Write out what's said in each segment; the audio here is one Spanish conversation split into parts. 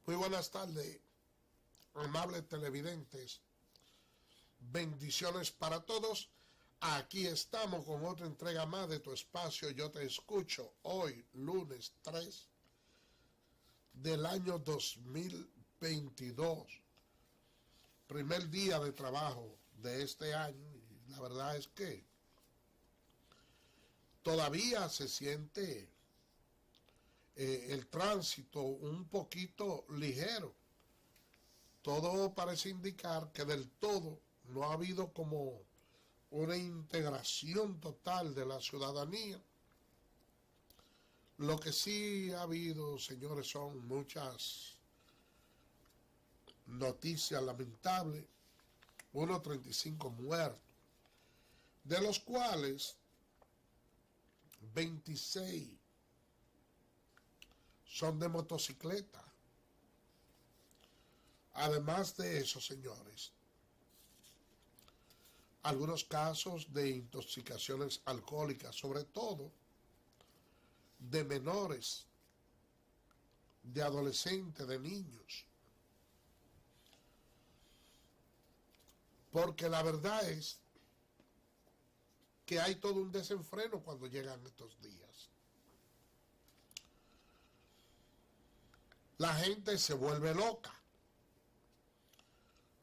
Muy buenas tardes, amables televidentes. Bendiciones para todos. Aquí estamos con otra entrega más de tu espacio Yo Te Escucho. Hoy, lunes 3 del año 2022. Primer día de trabajo de este año. Y la verdad es que todavía se siente el tránsito un poquito ligero. Todo parece indicar que del todo no ha habido como una integración total de la ciudadanía. Lo que sí ha habido, señores, son muchas noticias lamentables. 35 muertos, de los cuales 26 son de motocicleta. Además de eso, señores, algunos casos de intoxicaciones alcohólicas, sobre todo de menores, de adolescentes, de niños. Porque la verdad es que hay todo un desenfreno cuando llegan estos días. La gente se vuelve loca.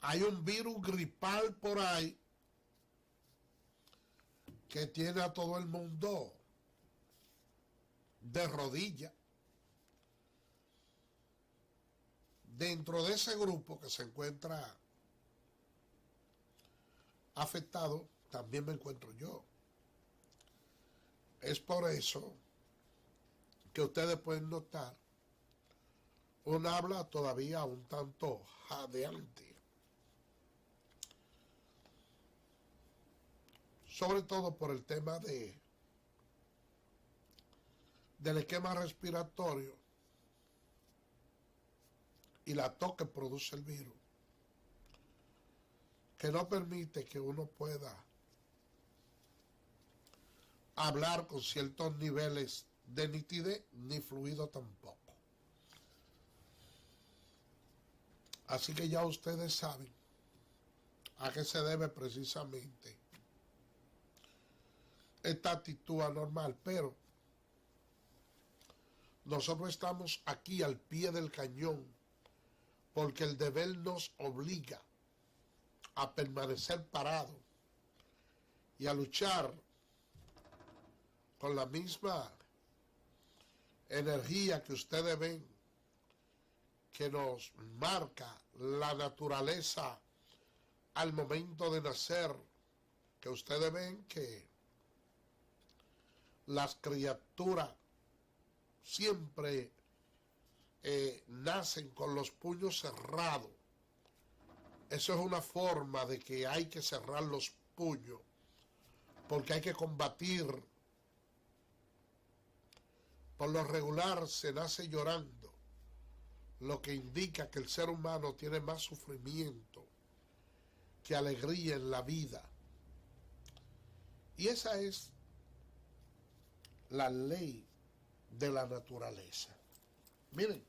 Hay un virus gripal por ahí que tiene a todo el mundo de rodillas. Dentro de ese grupo que se encuentra afectado, también me encuentro yo. Es por eso que ustedes pueden notar un habla todavía un tanto jadeante. Sobre todo por el tema del esquema respiratorio y la tos que produce el virus, que no permite que uno pueda hablar con ciertos niveles de nitidez ni fluido tampoco. Así que ya ustedes saben a qué se debe precisamente esta actitud anormal, pero nosotros estamos aquí al pie del cañón porque el deber nos obliga a permanecer parados y a luchar con la misma energía que ustedes ven que nos marca la naturaleza al momento de nacer, que ustedes ven que las criaturas siempre nacen con los puños cerrados. Eso es una forma de que hay que cerrar los puños, porque hay que combatir. Por lo regular se nace llorando, lo que indica que el ser humano tiene más sufrimiento que alegría en la vida. Y esa es la ley de la naturaleza. Miren,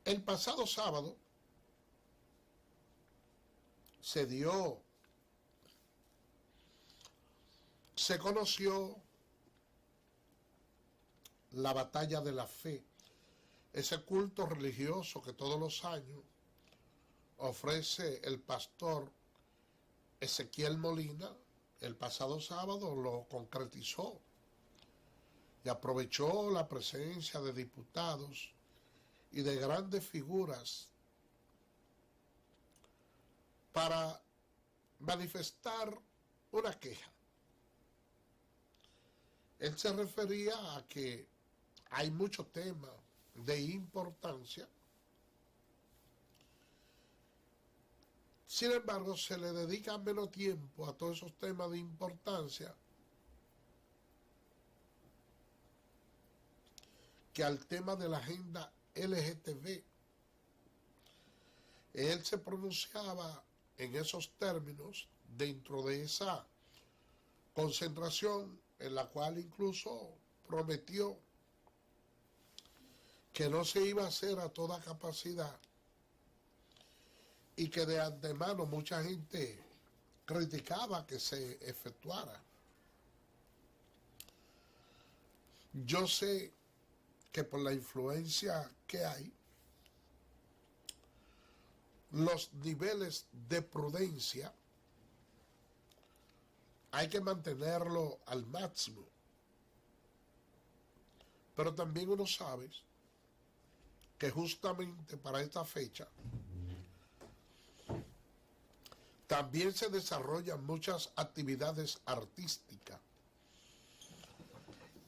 el pasado sábado se conoció la batalla de la fe, ese culto religioso que todos los años ofrece el pastor Ezequiel Molina. El pasado sábado lo concretizó y aprovechó la presencia de diputados y de grandes figuras para manifestar una queja. Él se refería a que hay muchos temas de importancia. Sin embargo, se le dedica menos tiempo a todos esos temas de importancia que al tema de la agenda LGTB. Él se pronunciaba en esos términos dentro de esa concentración en la cual incluso prometió que no se iba a hacer a toda capacidad y que de antemano mucha gente criticaba que se efectuara. Yo sé que por la influencia que hay, los niveles de prudencia hay que mantenerlo al máximo. Pero también uno sabe que justamente para esta fecha también se desarrollan muchas actividades artísticas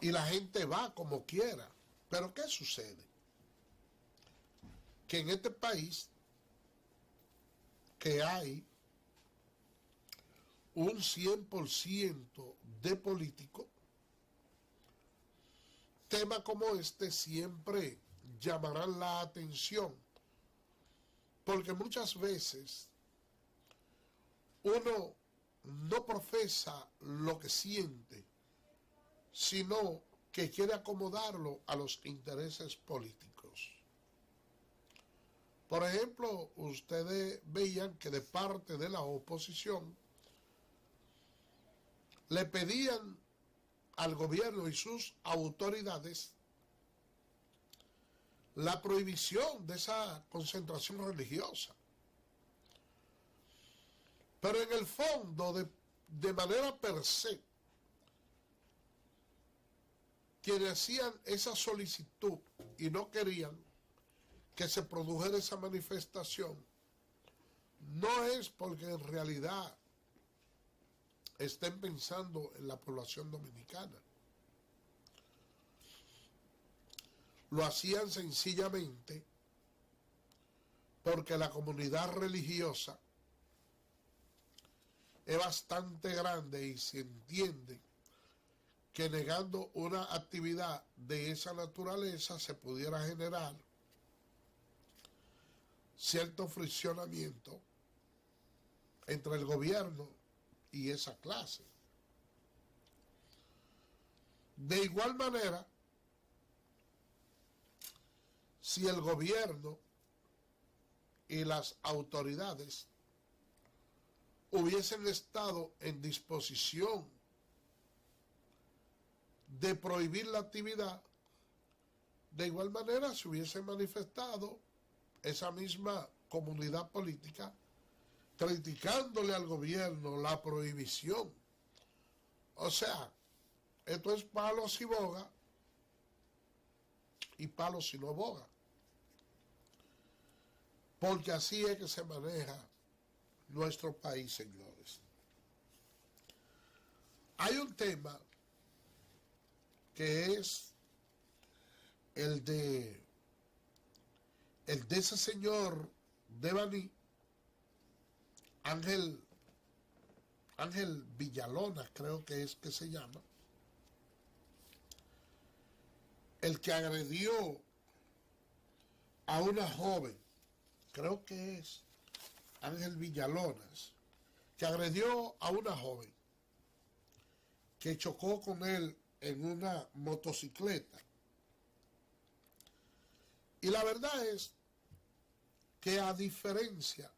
y la gente va como quiera. Pero ¿qué sucede? Que en este país que hay un 100% de políticos, temas como este siempre llamarán la atención, porque muchas veces uno no profesa lo que siente, sino que quiere acomodarlo a los intereses políticos. Por ejemplo, ustedes veían que de parte de la oposición le pedían al gobierno y sus autoridades la prohibición de esa concentración religiosa. Pero en el fondo, de manera per se, quienes hacían esa solicitud y no querían que se produjera esa manifestación, no es porque en realidad estén pensando en la población dominicana. Lo hacían sencillamente porque la comunidad religiosa es bastante grande y se entiende que negando una actividad de esa naturaleza se pudiera generar cierto friccionamiento entre el gobierno y esa clase. De igual manera, si el gobierno y las autoridades hubiesen estado en disposición de prohibir la actividad, de igual manera se hubiese manifestado esa misma comunidad política criticándole al gobierno la prohibición. O sea, esto es palo si boga y palo si no boga. Porque así es que se maneja nuestro país, señores. Hay un tema que es el de ese señor de Baní, Ángel Villalona, creo que es que se llama, el que agredió a una joven, creo que es Ángel Villalonas, que agredió a una joven que chocó con él en una motocicleta. Y la verdad es que a diferencia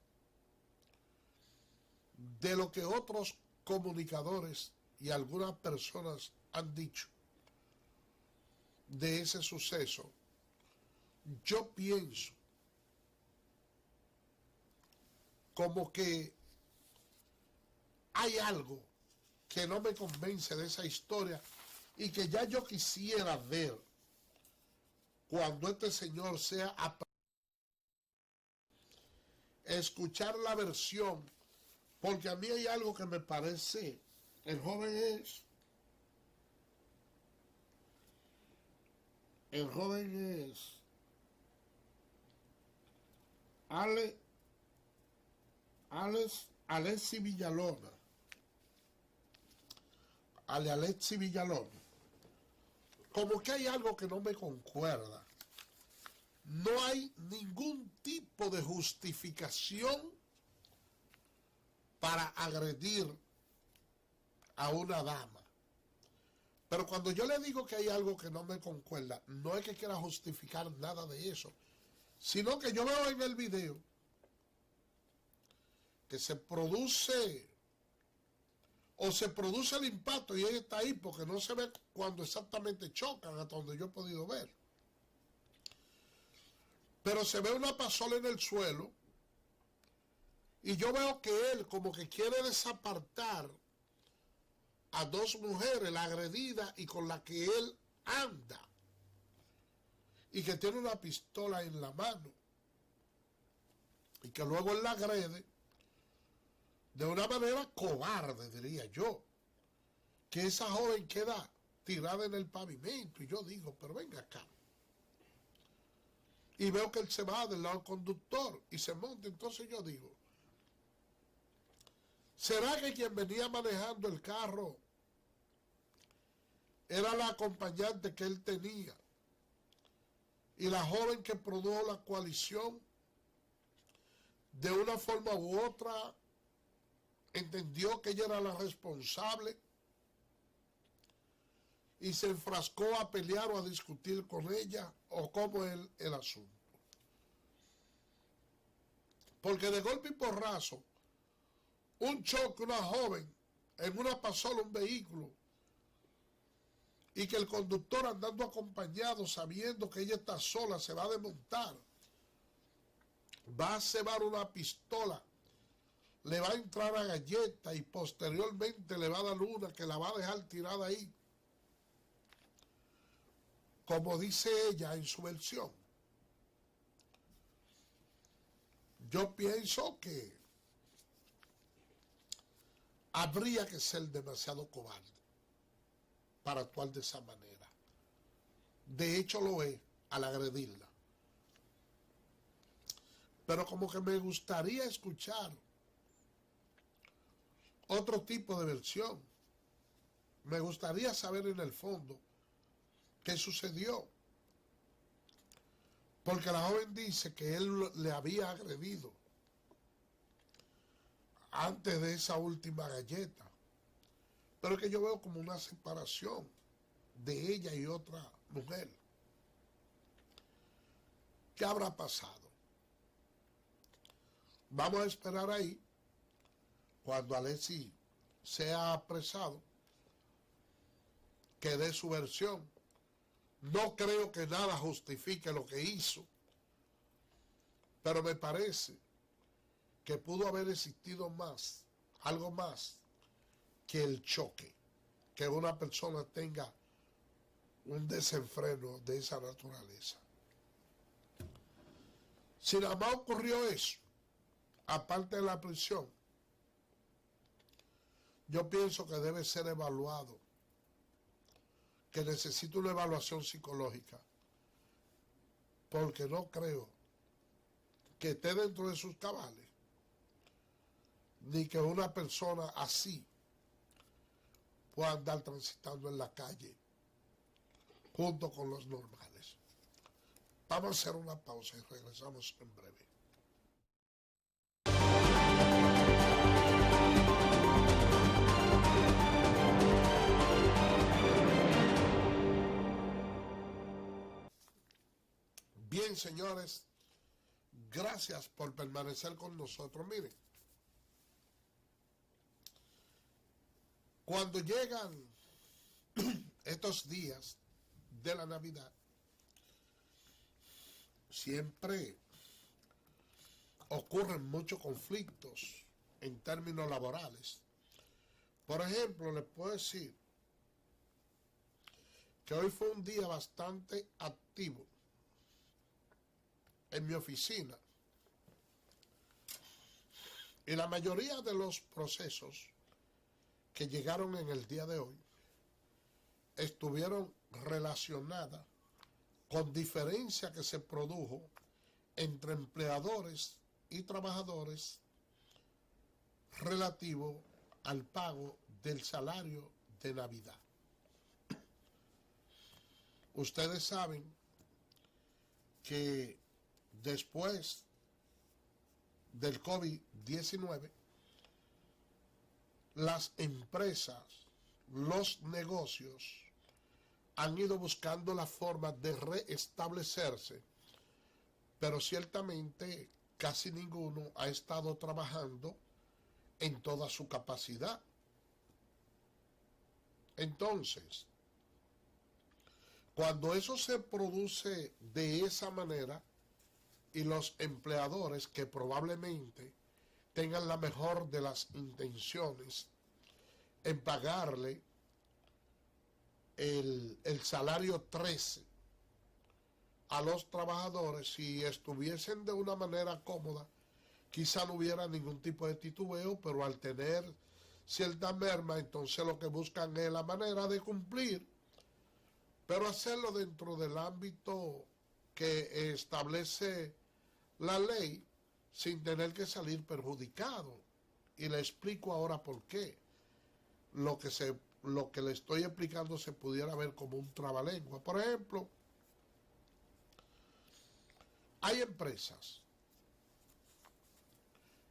de lo que otros comunicadores y algunas personas han dicho de ese suceso, yo pienso como que hay algo que no me convence de esa historia y que ya yo quisiera ver cuando este señor sea escuchar la versión, porque a mí hay algo que me parece, el joven es Alexi Villalona, Alexi Villalona. Como que hay algo que no me concuerda. No hay ningún tipo de justificación para agredir a una dama. Pero cuando yo le digo que hay algo que no me concuerda, no es que quiera justificar nada de eso, sino que yo veo en el video que se produce el impacto y ella está ahí porque no se ve cuando exactamente chocan, hasta donde yo he podido ver. Pero se ve una pasola en el suelo y yo veo que él como que quiere desapartar a dos mujeres, la agredida y con la que él anda, y que tiene una pistola en la mano, y que luego él la agrede de una manera cobarde, diría yo, que esa joven queda tirada en el pavimento, y yo digo, pero venga acá. Y veo que él se va del lado del conductor y se monta, entonces yo digo, ¿será que quien venía manejando el carro era la acompañante que él tenía? Y la joven que produjo la coalición, de una forma u otra, entendió que ella era la responsable y se enfrascó a pelear o a discutir con ella, o cómo es el asunto. Porque de golpe y porrazo, un choque, una joven, en una pasola, un vehículo, y que el conductor andando acompañado, sabiendo que ella está sola, se va a desmontar, va a cebar una pistola, le va a entrar a galleta y posteriormente le va a dar una que la va a dejar tirada ahí, como dice ella en su versión. Yo pienso que habría que ser demasiado cobarde para actuar de esa manera. De hecho lo es al agredirla. Pero como que me gustaría escuchar otro tipo de versión. Me gustaría saber en el fondo qué sucedió. Porque la joven dice que él le había agredido antes de esa última galleta. Pero es que yo veo como una separación de ella y otra mujer. ¿Qué habrá pasado? Vamos a esperar ahí, cuando Alexis sea apresado, que dé su versión. No creo que nada justifique lo que hizo, pero me parece que pudo haber existido más, algo más que el choque, que una persona tenga un desenfreno de esa naturaleza. Si nada más ocurrió eso, aparte de la prisión, yo pienso que debe ser evaluado, que necesita una evaluación psicológica, porque no creo que esté dentro de sus cabales, ni que una persona así pueda andar transitando en la calle junto con los normales. Vamos a hacer una pausa y regresamos en breve. Bien, señores, gracias por permanecer con nosotros. Miren, cuando llegan estos días de la Navidad, siempre ocurren muchos conflictos en términos laborales. Por ejemplo, les puedo decir que hoy fue un día bastante activo en mi oficina, y la mayoría de los procesos que llegaron en el día de hoy estuvieron relacionadas con diferencia que se produjo entre empleadores y trabajadores relativo al pago del salario de Navidad. Ustedes saben que después del COVID-19, las empresas, los negocios han ido buscando la forma de reestablecerse, pero ciertamente casi ninguno ha estado trabajando en toda su capacidad. Entonces, cuando eso se produce de esa manera y los empleadores que probablemente tengan la mejor de las intenciones en pagarle el salario 13 a los trabajadores, si estuviesen de una manera cómoda, quizá no hubiera ningún tipo de titubeo, pero al tener cierta merma, entonces lo que buscan es la manera de cumplir, pero hacerlo dentro del ámbito que establece la ley sin tener que salir perjudicado. Y le explico ahora por qué. Lo que le estoy explicando se pudiera ver como un trabalengua. Por ejemplo, hay empresas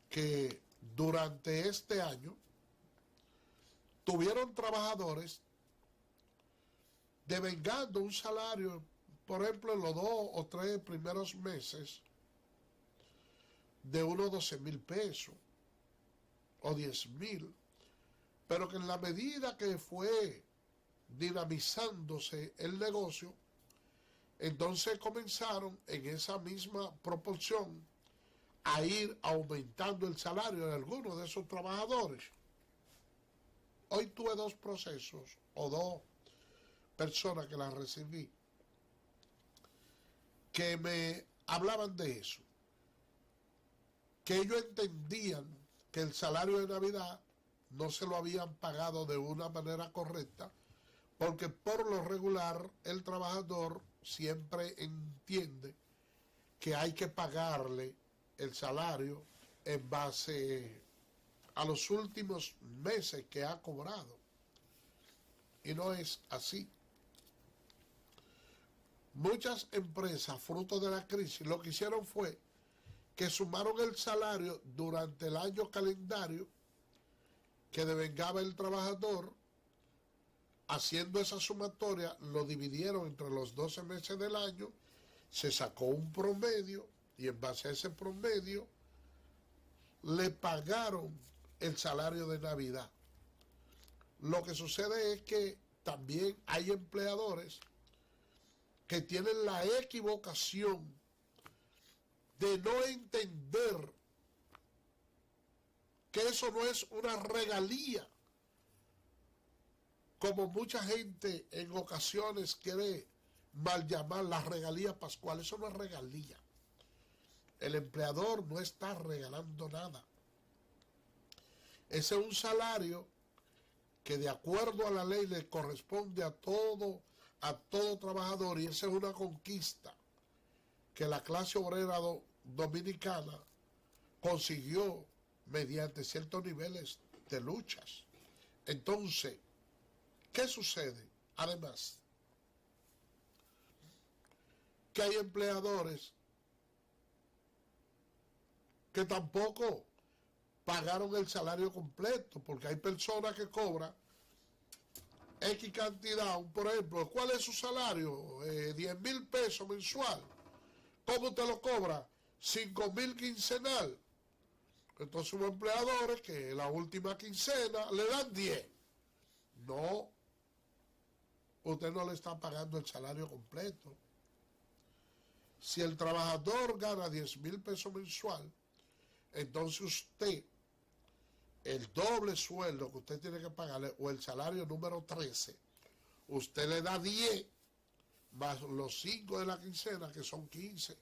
que durante este año tuvieron trabajadores devengando un salario, por ejemplo, en los 2 o 3 primeros meses, de unos 12,000 pesos o 10,000, pero que en la medida que fue dinamizándose el negocio, entonces comenzaron en esa misma proporción a ir aumentando el salario de algunos de esos trabajadores. Hoy tuve 2 procesos o 2 personas que las recibí que me hablaban de eso, que ellos entendían que el salario de Navidad no se lo habían pagado de una manera correcta, porque por lo regular el trabajador siempre entiende que hay que pagarle el salario en base a los últimos meses que ha cobrado. Y no es así. Muchas empresas, fruto de la crisis, lo que hicieron fue que sumaron el salario durante el año calendario que devengaba el trabajador. Haciendo esa sumatoria, lo dividieron entre los 12 meses del año, se sacó un promedio y en base a ese promedio le pagaron el salario de Navidad. Lo que sucede es que también hay empleadores que tienen la equivocación de no entender que eso no es una regalía, como mucha gente en ocasiones quiere mal llamar las regalías pascuales. Eso no es regalía. El empleador no está regalando nada. Ese es un salario que de acuerdo a la ley le corresponde a todo trabajador, y esa es una conquista que la clase obrera dominicana consiguió mediante ciertos niveles de luchas. Entonces, ¿qué sucede? Además, que hay empleadores que tampoco pagaron el salario completo, porque hay personas que cobran X cantidad. Por ejemplo, ¿cuál es su salario? 10,000 pesos mensual. ¿Cómo te lo cobra? 5,000 quincenal. Entonces hubo empleadores que la última quincena le dan 10. No, usted no le está pagando el salario completo. Si el trabajador gana 10,000 pesos mensual, entonces usted, el doble sueldo que usted tiene que pagarle, o el salario número 13, usted le da 10 más los 5 de la quincena, que son 15.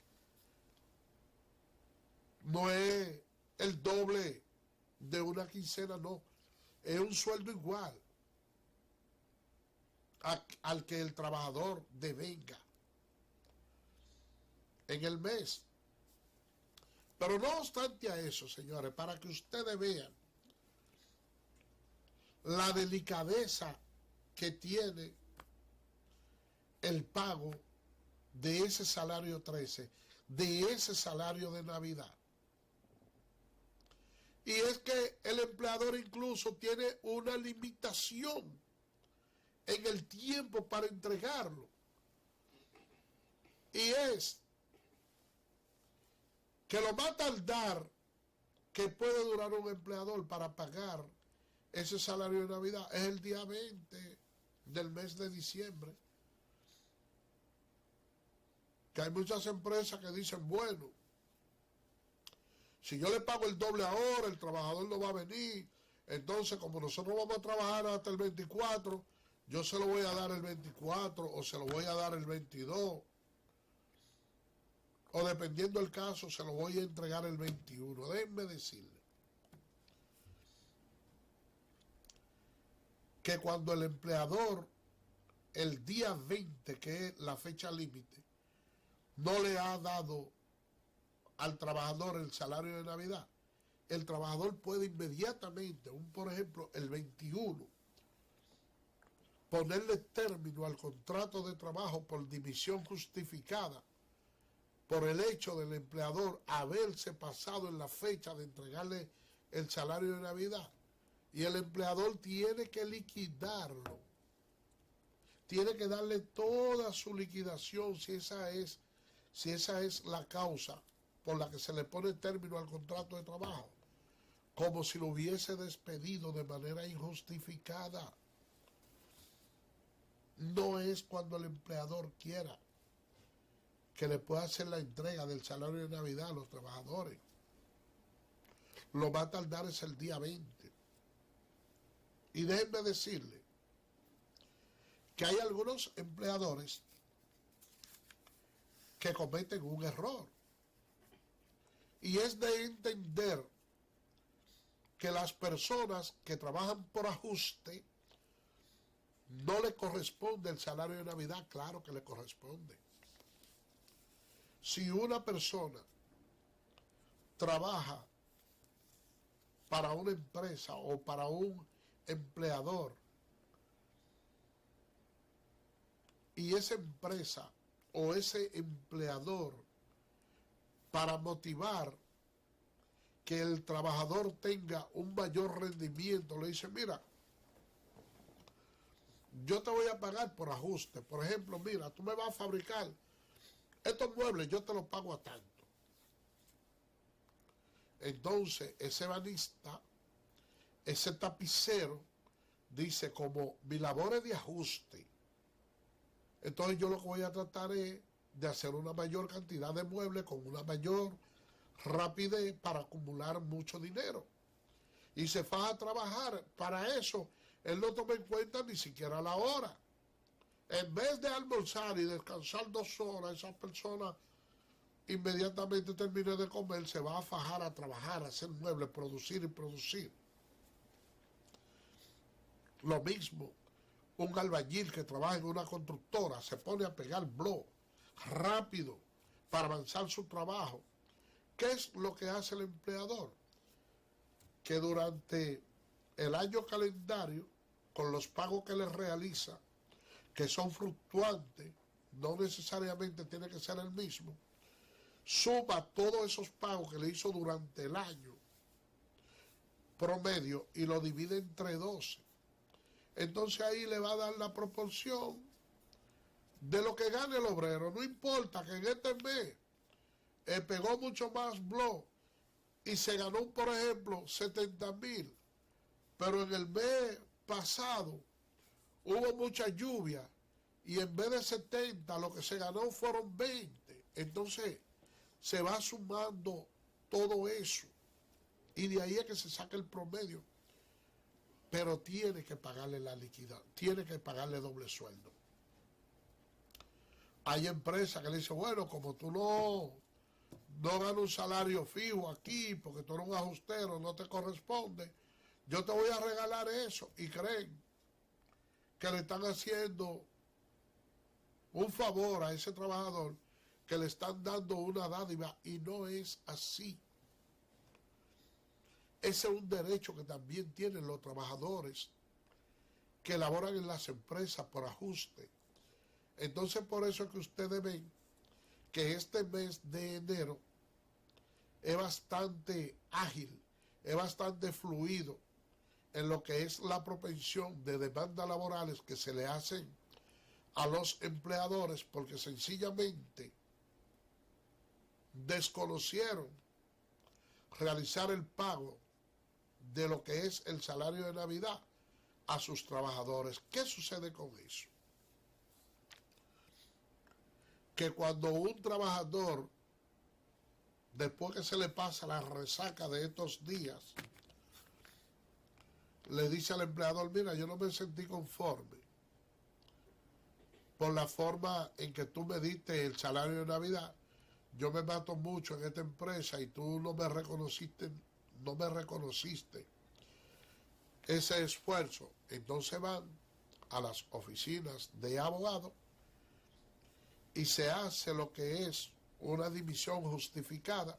No es el doble de una quincena, no. Es un sueldo igual al que el trabajador devenga en el mes. Pero no obstante a eso, señores, para que ustedes vean la delicadeza que tiene el pago de ese salario 13, de ese salario de Navidad. Y es que el empleador incluso tiene una limitación en el tiempo para entregarlo. Y es que lo más tardar que puede durar un empleador para pagar ese salario de Navidad es el día 20 del mes de diciembre. Que hay muchas empresas que dicen, bueno, si yo le pago el doble ahora, el trabajador no va a venir, entonces como nosotros vamos a trabajar hasta el 24, yo se lo voy a dar el 24 o se lo voy a dar el 22, o dependiendo del caso, se lo voy a entregar el 21. Déjenme decirle que cuando el empleador, el día 20, que es la fecha límite, no le ha dado al trabajador el salario de Navidad, el trabajador puede inmediatamente, por ejemplo, el 21, ponerle término al contrato de trabajo por dimisión justificada por el hecho del empleador haberse pasado en la fecha de entregarle el salario de Navidad. Y el empleador tiene que liquidarlo. Tiene que darle toda su liquidación si esa es la causa por la que se le pone término al contrato de trabajo, como si lo hubiese despedido de manera injustificada. No es cuando el empleador quiera que le pueda hacer la entrega del salario de Navidad a los trabajadores. Lo va a tardar es el día 20. Y déjenme decirle que hay algunos empleadores que cometen un error. Y es de entender que las personas que trabajan por ajuste no le corresponde el salario de Navidad. Claro que le corresponde. Si una persona trabaja para una empresa o para un empleador y esa empresa o ese empleador, para motivar que el trabajador tenga un mayor rendimiento, le dice, mira, yo te voy a pagar por ajuste. Por ejemplo, mira, tú me vas a fabricar estos muebles, yo te los pago a tanto. Entonces, ese ebanista, ese tapicero, dice, como mi labor es de ajuste, entonces yo lo que voy a tratar es de hacer una mayor cantidad de muebles con una mayor rapidez para acumular mucho dinero. Y se va a trabajar para eso. Él no toma en cuenta ni siquiera la hora. En vez de almorzar y descansar 2 horas, esa persona inmediatamente termine de comer, se va a fajar a trabajar, a hacer muebles, producir y producir. Lo mismo, un albañil que trabaja en una constructora se pone a pegar bloc rápido para avanzar su trabajo. ¿Qué es lo que hace el empleador? Que durante el año calendario, con los pagos que le realiza, que son fluctuantes, no necesariamente tiene que ser el mismo, suma todos esos pagos que le hizo durante el año promedio y lo divide entre 12. Entonces ahí le va a dar la proporción de lo que gane el obrero. No importa que en este mes pegó mucho más bloc y se ganó, por ejemplo, 70,000, pero en el mes pasado hubo mucha lluvia y en vez de 70 lo que se ganó fueron 20. Entonces se va sumando todo eso y de ahí es que se saca el promedio, pero tiene que pagarle la liquidez, tiene que pagarle doble sueldo. Hay empresas que le dicen, bueno, como tú no ganas un salario fijo aquí porque tú eres un ajustero, no te corresponde, yo te voy a regalar eso, y creen que le están haciendo un favor a ese trabajador, que le están dando una dádiva, y no es así. Ese es un derecho que también tienen los trabajadores que laboran en las empresas por ajuste. Entonces, por eso es que ustedes ven que este mes de enero es bastante ágil, es bastante fluido en lo que es la propensión de demandas laborales que se le hacen a los empleadores porque sencillamente desconocieron realizar el pago de lo que es el salario de Navidad a sus trabajadores. ¿Qué sucede con eso? Que cuando un trabajador, después que se le pasa la resaca de estos días, le dice al empleador, mira, yo no me sentí conforme por la forma en que tú me diste el salario de Navidad, yo me mato mucho en esta empresa y tú no me reconociste ese esfuerzo. Entonces van a las oficinas de abogados y se hace lo que es una dimisión justificada,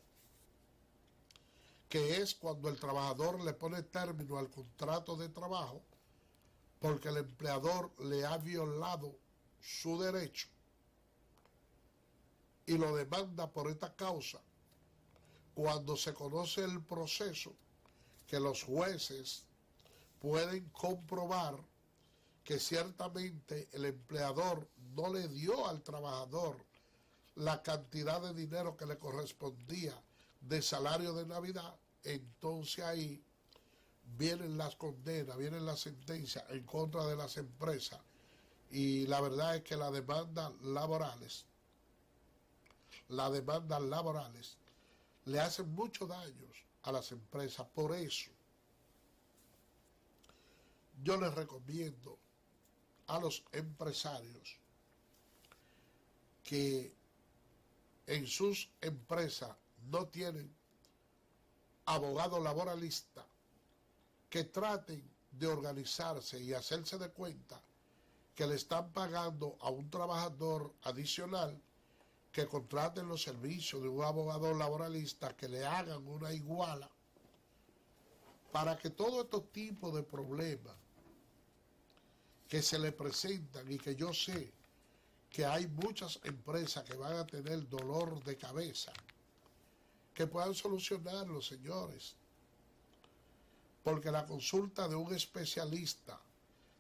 que es cuando el trabajador le pone término al contrato de trabajo porque el empleador le ha violado su derecho y lo demanda por esta causa. Cuando se conoce el proceso, que los jueces pueden comprobar que ciertamente el empleador no le dio al trabajador la cantidad de dinero que le correspondía de salario de Navidad, entonces ahí vienen las condenas, vienen las sentencias en contra de las empresas. Y la verdad es que las demandas laborales le hacen muchos daños a las empresas. Por eso yo les recomiendo a los empresarios que en sus empresas no tienen abogado laboralista, que traten de organizarse y hacerse de cuenta que le están pagando a un trabajador adicional, que contraten los servicios de un abogado laboralista, que le hagan una iguala, para que todos estos tipos de problemas que se le presentan, y que yo sé que hay muchas empresas que van a tener dolor de cabeza, que puedan solucionarlo, señores. Porque la consulta de un especialista,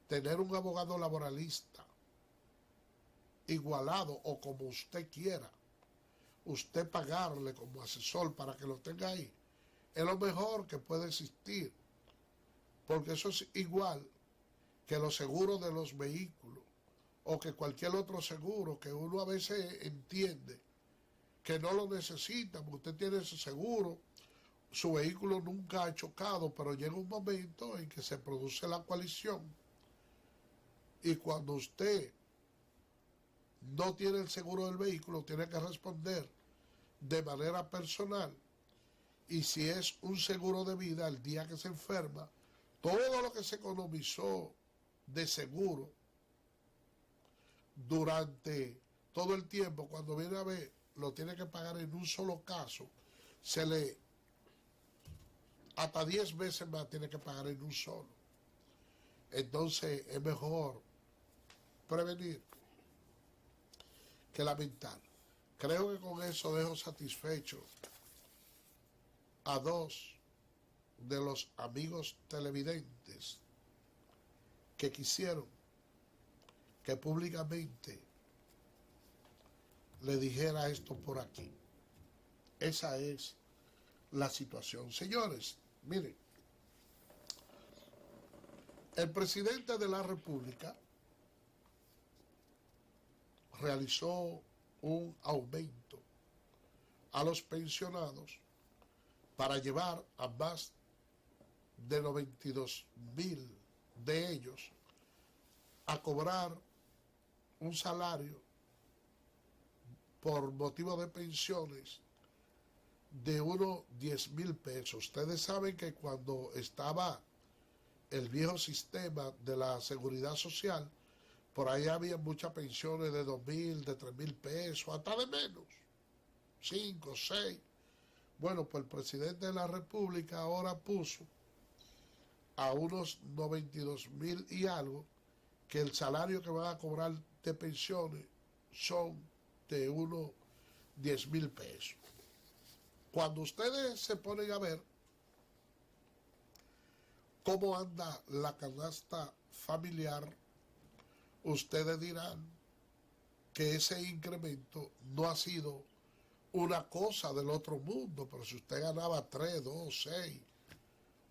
tener un abogado laboralista igualado o como usted quiera, usted pagarle como asesor para que lo tenga ahí, es lo mejor que puede existir. Porque eso es igual que los seguros de los vehículos o que cualquier otro seguro que uno a veces entiende que no lo necesita, porque usted tiene ese seguro, su vehículo nunca ha chocado, pero llega un momento en que se produce la colisión y cuando usted no tiene el seguro del vehículo, tiene que responder de manera personal. Y si es un seguro de vida, el día que se enferma, todo lo que se economizó de seguro durante todo el tiempo, cuando viene a ver, lo tiene que pagar en un solo caso, hasta 10 veces más tiene que pagar en un solo. Entonces es mejor prevenir que lamentar. Creo que con eso dejo satisfecho a dos de los amigos televidentes que quisieron que públicamente le dijera esto por aquí. Esa es la situación. Señores, miren, el presidente de la República realizó un aumento a los pensionados para llevar a más de 92,000 de ellos a cobrar un salario por motivo de pensiones de unos 10,000 pesos. Ustedes saben que cuando estaba el viejo sistema de la seguridad social, por ahí había muchas pensiones de 2,000, de 3,000 pesos, hasta de menos, 5, 6. Bueno, pues el presidente de la República ahora puso a unos 92,000 y algo, que el salario que van a cobrar de pensiones son de unos 10,000 pesos. Cuando ustedes se ponen a ver cómo anda la canasta familiar, ustedes dirán que ese incremento no ha sido una cosa del otro mundo, pero si usted ganaba 3, 2, 6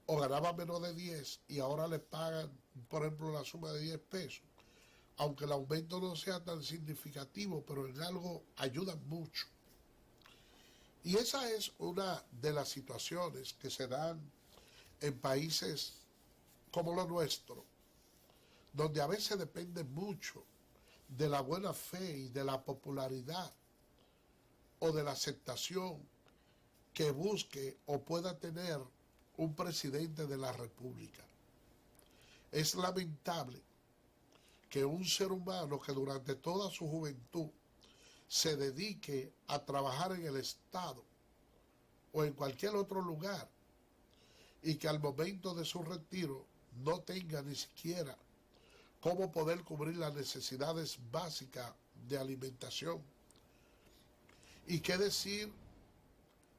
o ganaba menos de 10 y ahora le pagan, por ejemplo, la suma de 10 pesos, aunque el aumento no sea tan significativo, pero en algo ayuda mucho. Y esa es una de las situaciones que se dan en países como lo nuestro, donde a veces depende mucho de la buena fe y de la popularidad o de la aceptación que busque o pueda tener un presidente de la República. Es lamentable que un ser humano que durante toda su juventud se dedique a trabajar en el Estado o en cualquier otro lugar y que al momento de su retiro no tenga ni siquiera cómo poder cubrir las necesidades básicas de alimentación. ¿Y qué decir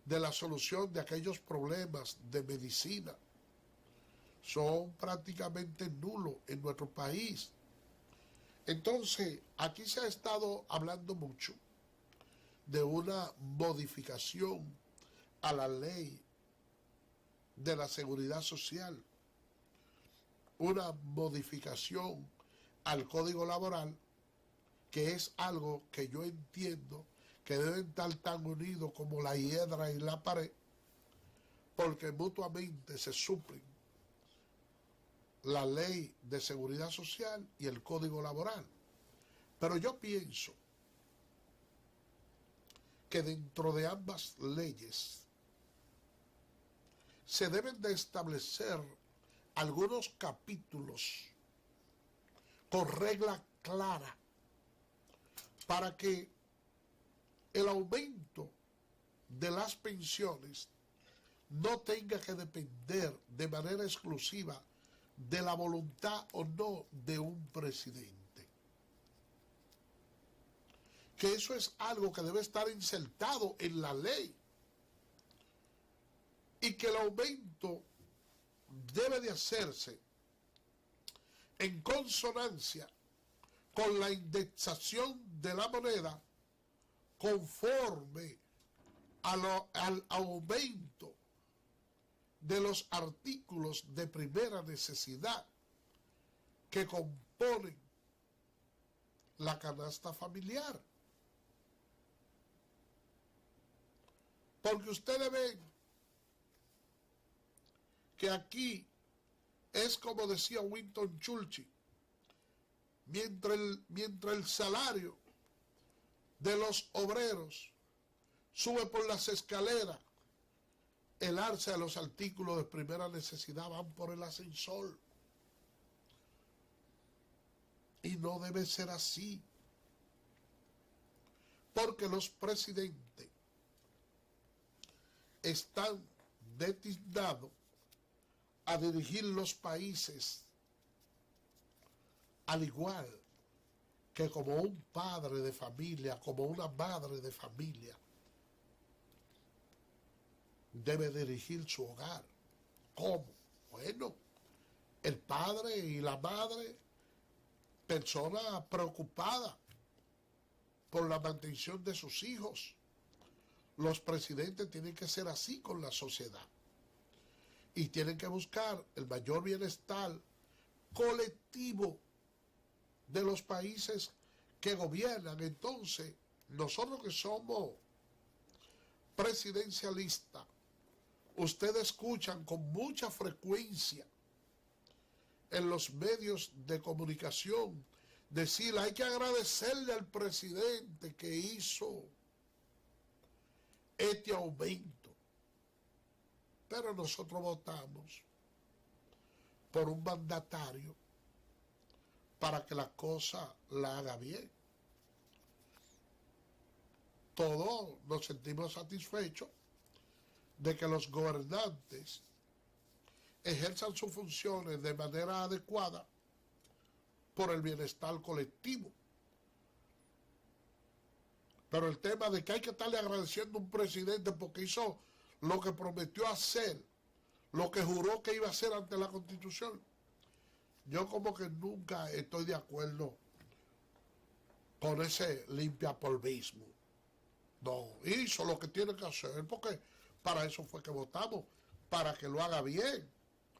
de la solución de aquellos problemas de medicina? Son prácticamente nulos en nuestro país. Entonces, aquí se ha estado hablando mucho de una modificación a la ley de la seguridad social, una modificación al Código Laboral, que es algo que yo entiendo que deben estar tan unidos como la hiedra y la pared, porque mutuamente se suplen la ley de seguridad social y el Código Laboral. Pero yo pienso que dentro de ambas leyes se deben de establecer algunos capítulos con regla clara para que el aumento de las pensiones no tenga que depender de manera exclusiva de la voluntad o no de un presidente. Que eso es algo que debe estar insertado en la ley y que el aumento debe de hacerse en consonancia con la indexación de la moneda conforme al aumento de los artículos de primera necesidad que componen la canasta familiar. Porque ustedes ven que aquí es como decía Winston Churchill, mientras el salario de los obreros sube por las escaleras, el alza de los artículos de primera necesidad van por el ascensor. Y no debe ser así, porque los presidentes están destinados a dirigir los países al igual que como un padre de familia, como una madre de familia, debe dirigir su hogar. ¿Cómo? Bueno, el padre y la madre, persona preocupada por la mantención de sus hijos. Los presidentes tienen que ser así con la sociedad y tienen que buscar el mayor bienestar colectivo de los países que gobiernan. Entonces, nosotros que somos presidencialistas, ustedes escuchan con mucha frecuencia en los medios de comunicación decir, hay que agradecerle al presidente que hizo este aumento. Pero nosotros votamos por un mandatario para que la cosa la haga bien. Todos nos sentimos satisfechos de que los gobernantes ejerzan sus funciones de manera adecuada por el bienestar colectivo. Pero el tema de que hay que estarle agradeciendo a un presidente porque hizo lo que prometió hacer, lo que juró que iba a hacer ante la Constitución. Yo como que nunca estoy de acuerdo con ese limpiapolvismo. No, hizo lo que tiene que hacer, porque para eso fue que votamos, para que lo haga bien.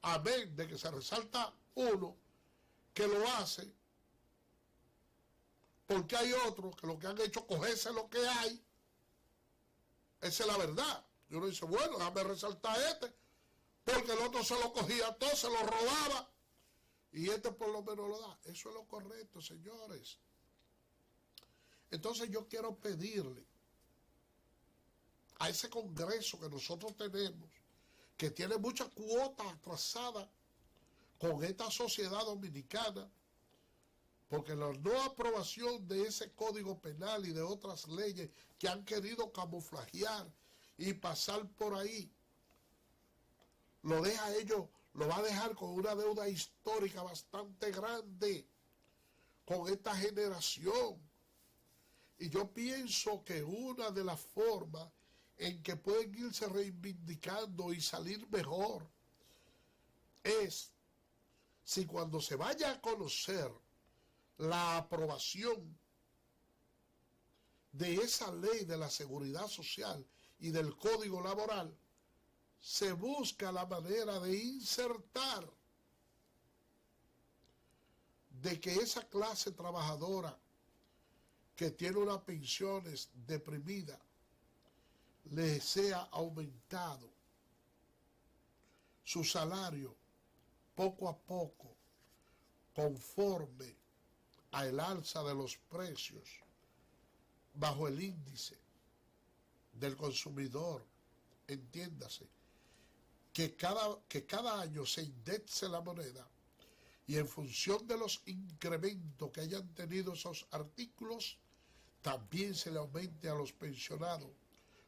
Amén, de que se resalta uno que lo hace, porque hay otros que lo que han hecho es cogerse lo que hay. Esa es la verdad. Y uno dice, bueno, déjame resaltar este, porque el otro se lo cogía todo, se lo robaba, y este por lo menos lo da. Eso es lo correcto, señores. Entonces yo quiero pedirle a ese Congreso que nosotros tenemos, que tiene muchas cuotas atrasadas con esta sociedad dominicana, porque la no aprobación de ese Código Penal y de otras leyes que han querido camuflajear y pasar por ahí, lo deja a ellos, lo va a dejar con una deuda histórica bastante grande con esta generación. Y yo pienso que una de las formas en que pueden irse reivindicando y salir mejor es si cuando se vaya a conocer la aprobación de esa ley de la seguridad social y del código laboral, se busca la manera de insertar de que esa clase trabajadora que tiene unas pensiones deprimidas le sea aumentado su salario poco a poco conforme al alza de los precios bajo el índice del consumidor, entiéndase, que cada año se indexe la moneda y en función de los incrementos que hayan tenido esos artículos, también se le aumente a los pensionados,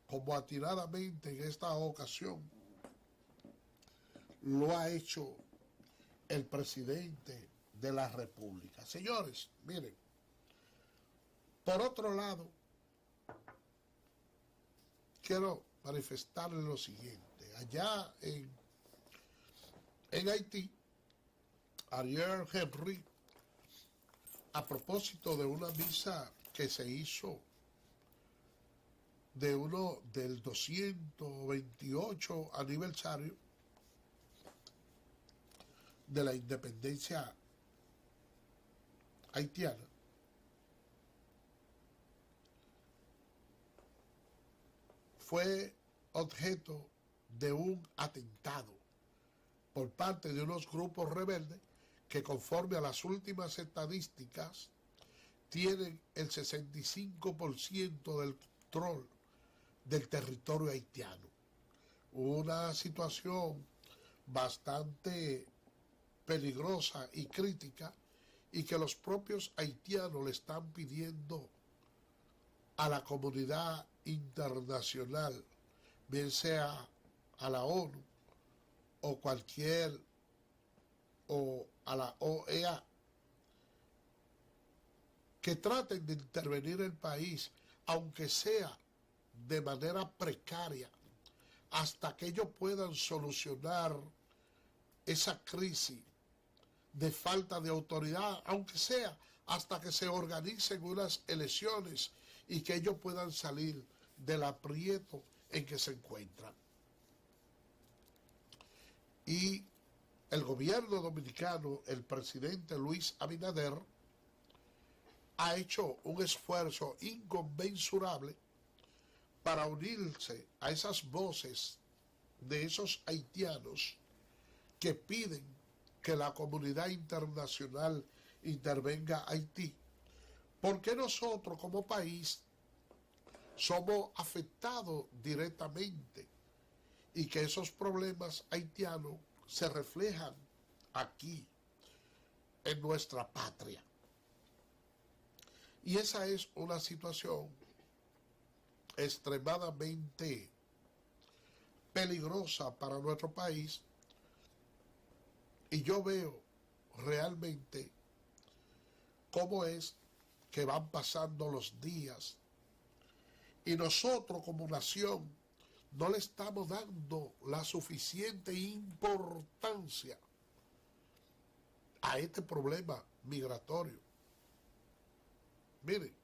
como atinadamente en esta ocasión lo ha hecho el presidente de la República. Señores, miren, por otro lado, quiero manifestarles lo siguiente. Allá en Haití, Ariel Henry, a propósito de una misa que se hizo del 228 aniversario de la independencia haitiana, fue objeto de un atentado por parte de unos grupos rebeldes que, conforme a las últimas estadísticas, tienen el 65% del control del territorio haitiano. Una situación bastante peligrosa y crítica, y que los propios haitianos le están pidiendo a la comunidad internacional, bien sea a la ONU o a la OEA, que traten de intervenir el país, aunque sea de manera precaria, hasta que ellos puedan solucionar esa crisis de falta de autoridad, aunque sea hasta que se organicen unas elecciones y que ellos puedan salir del aprieto en que se encuentran. Y el gobierno dominicano, el presidente Luis Abinader, ha hecho un esfuerzo inconmensurable para unirse a esas voces de esos haitianos que piden que la comunidad internacional intervenga a Haití, porque nosotros como país somos afectados directamente y que esos problemas haitianos se reflejan aquí, en nuestra patria. Y esa es una situación extremadamente peligrosa para nuestro país, y yo veo realmente cómo es que van pasando los días y nosotros como nación no le estamos dando la suficiente importancia a este problema migratorio. Miren,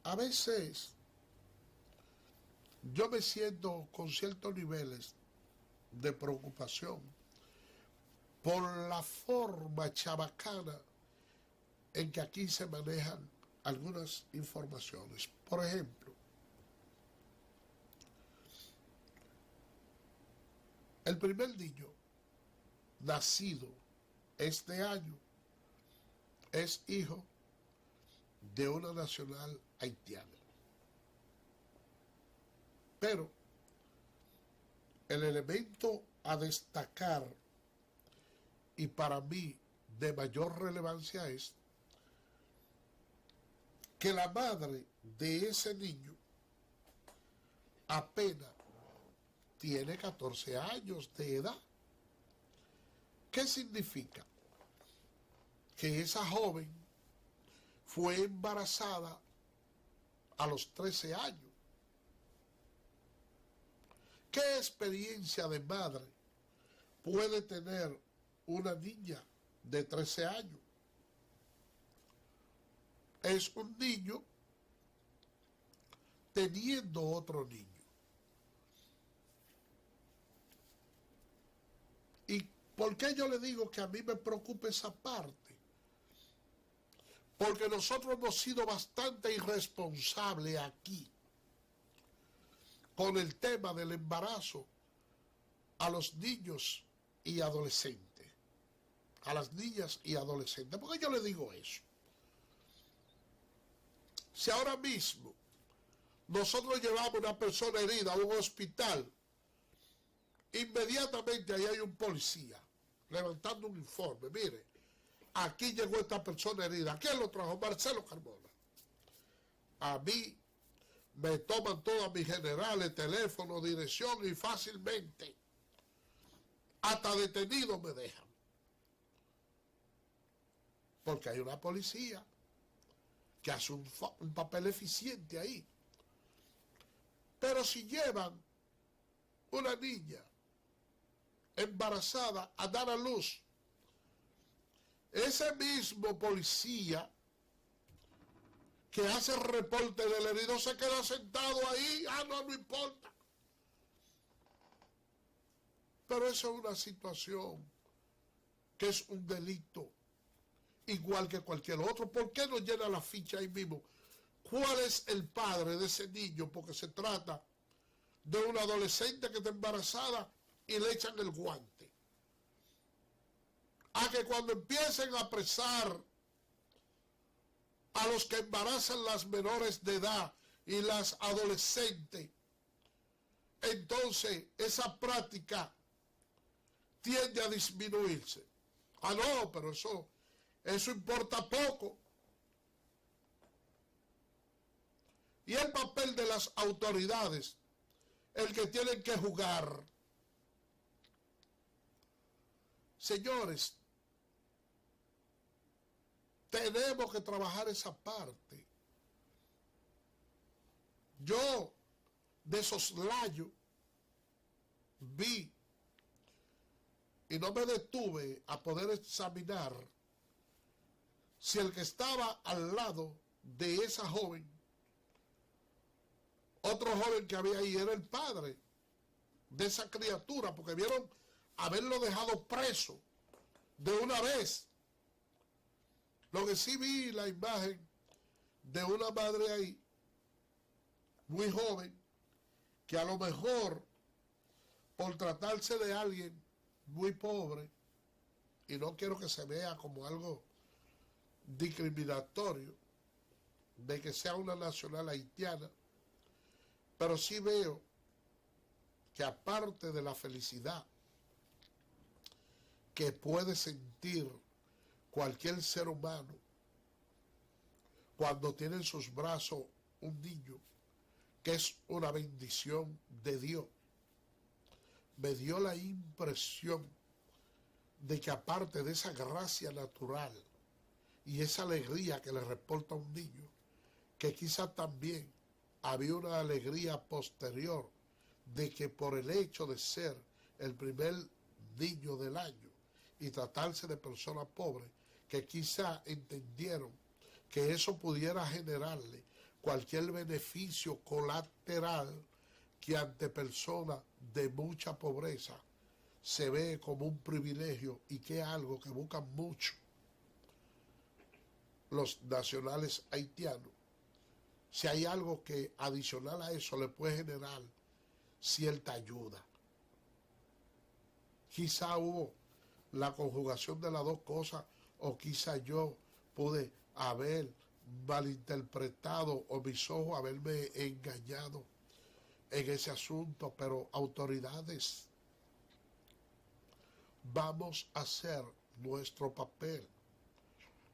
a veces yo me siento con ciertos niveles de preocupación por la forma chabacana en que aquí se manejan algunas informaciones. Por ejemplo, el primer niño nacido este año es hijo de una nacional haitiana. Pero el elemento a destacar y para mí de mayor relevancia es que la madre de ese niño apenas tiene 14 años de edad. ¿Qué significa? Que esa joven fue embarazada a los 13 años. ¿Qué experiencia de madre puede tener una niña de 13 años? Es un niño teniendo otro niño. ¿Y por qué yo le digo que a mí me preocupa esa parte? Porque nosotros hemos sido bastante irresponsables aquí con el tema del embarazo a los niños y adolescentes. A las niñas y adolescentes. ¿Por qué yo le digo eso? Si ahora mismo nosotros llevamos a una persona herida a un hospital, inmediatamente ahí hay un policía levantando un informe. Mire, aquí llegó esta persona herida. ¿Quién lo trajo? Marcelo Carmona. A mí me toman todas mis generales, teléfono, dirección y fácilmente hasta detenido me dejan. Porque hay una policía que hace un papel eficiente ahí. Pero si llevan una niña embarazada a dar a luz, ese mismo policía que hace el reporte del herido se queda sentado ahí, no importa. Pero eso es una situación que es un delito, igual que cualquier otro. ¿Por qué no llena la ficha ahí mismo? ¿Cuál es el padre de ese niño? Porque se trata de una adolescente que está embarazada y le echan el guante. A que cuando empiecen a apresar a los que embarazan las menores de edad y las adolescentes, entonces esa práctica tiende a disminuirse. No, pero eso importa poco. Y el papel de las autoridades, el que tienen que jugar. Señores, tenemos que trabajar esa parte. Yo, de soslayo, vi y no me detuve a poder examinar si el que estaba al lado de esa joven, otro joven que había ahí, era el padre de esa criatura, porque vieron haberlo dejado preso de una vez. Lo que sí vi la imagen de una madre ahí, muy joven, que a lo mejor, por tratarse de alguien muy pobre, y no quiero que se vea como algo discriminatorio, de que sea una nacional haitiana, pero sí veo que aparte de la felicidad que puede sentir cualquier ser humano cuando tiene en sus brazos un niño, que es una bendición de Dios, me dio la impresión de que aparte de esa gracia natural y esa alegría que le reporta a un niño, que quizás también había una alegría posterior de que por el hecho de ser el primer niño del año y tratarse de personas pobres, que quizá entendieron que eso pudiera generarle cualquier beneficio colateral que ante personas de mucha pobreza se ve como un privilegio y que es algo que buscan mucho los nacionales haitianos. Si hay algo que adicional a eso le puede generar cierta ayuda. Quizá hubo la conjugación de las dos cosas, o quizá yo pude haber malinterpretado o mis ojos haberme engañado en ese asunto, pero autoridades, vamos a hacer nuestro papel.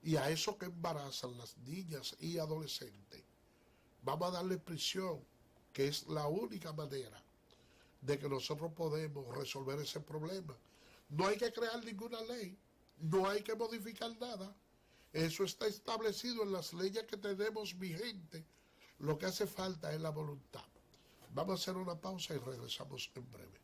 Y a eso que embarazan las niñas y adolescentes, vamos a darle prisión, que es la única manera de que nosotros podemos resolver ese problema. No hay que crear ninguna ley, no hay que modificar nada. Eso está establecido en las leyes que tenemos vigentes. Lo que hace falta es la voluntad. Vamos a hacer una pausa y regresamos en breve.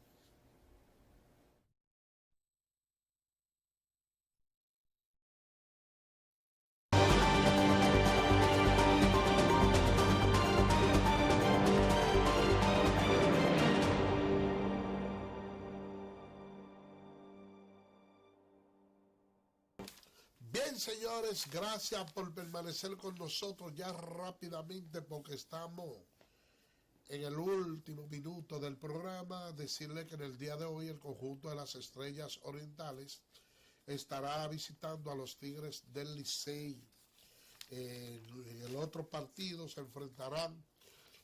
Bien, señores, gracias por permanecer con nosotros ya rápidamente porque estamos en el último minuto del programa. Decirle que en el día de hoy el conjunto de las Estrellas Orientales estará visitando a los Tigres del Licey. En el otro partido se enfrentarán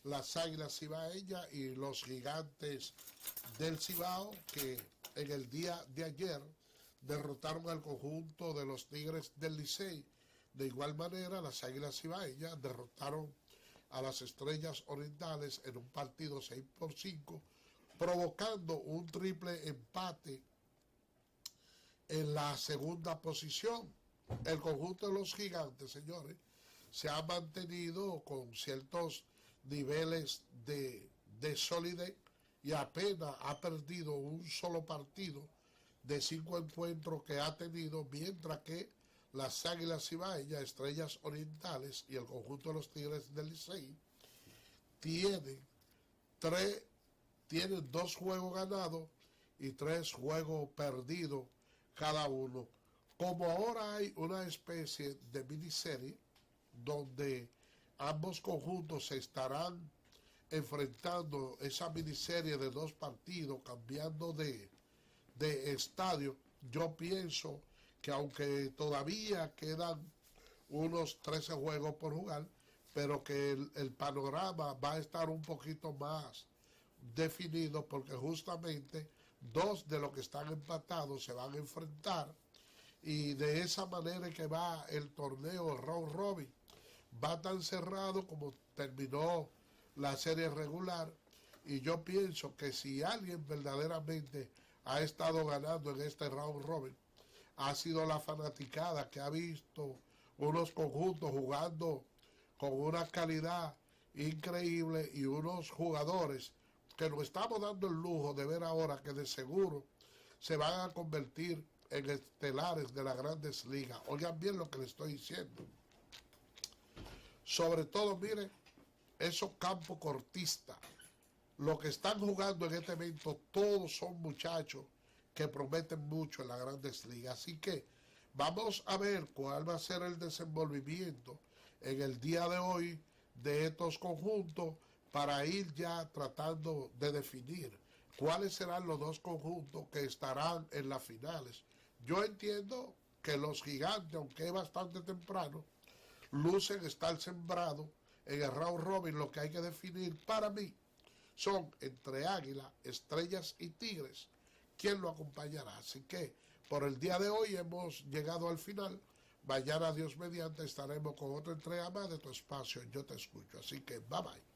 las Águilas Cibaeñas y los Gigantes del Cibao, que en el día de ayer derrotaron al conjunto de los Tigres del Licey. De igual manera, las Águilas Cibaeñas derrotaron a las Estrellas Orientales en un partido 6-5, provocando un triple empate en la segunda posición. El conjunto de los Gigantes, señores, se ha mantenido con ciertos niveles de solidez y apenas ha perdido un solo partido de 5 encuentros que ha tenido, mientras que las Águilas Cibaeñas, Estrellas Orientales y el conjunto de los Tigres del Licey tienen 2 juegos ganados y 3 juegos perdidos cada uno. Como ahora hay una especie de miniserie donde ambos conjuntos se estarán enfrentando, esa miniserie de 2 partidos, cambiando de estadio, yo pienso que aunque todavía quedan unos 13 juegos por jugar, pero que el panorama va a estar un poquito más definido, porque justamente 2 de los que están empatados se van a enfrentar, y de esa manera que va el torneo, el round robin, va tan cerrado como terminó la serie regular. Y yo pienso que si alguien verdaderamente ha estado ganando en este round robin, ha sido la fanaticada, que ha visto unos conjuntos jugando con una calidad increíble y unos jugadores que nos estamos dando el lujo de ver ahora, que de seguro se van a convertir en estelares de las grandes ligas. Oigan bien lo que les estoy diciendo. Sobre todo, miren, esos campos cortistas, los que están jugando en este evento, todos son muchachos que prometen mucho en las grandes ligas. Así que vamos a ver cuál va a ser el desenvolvimiento en el día de hoy de estos conjuntos, para ir ya tratando de definir cuáles serán los 2 conjuntos que estarán en las finales. Yo entiendo que los Gigantes, aunque es bastante temprano, lucen estar sembrados en el round robin. Lo que hay que definir para mí son entre Águilas, Estrellas y Tigres quién lo acompañará. Así que por el día de hoy hemos llegado al final. Mañana, Dios mediante, estaremos con otra entrega más de tu espacio Yo Te Escucho. Así que bye bye.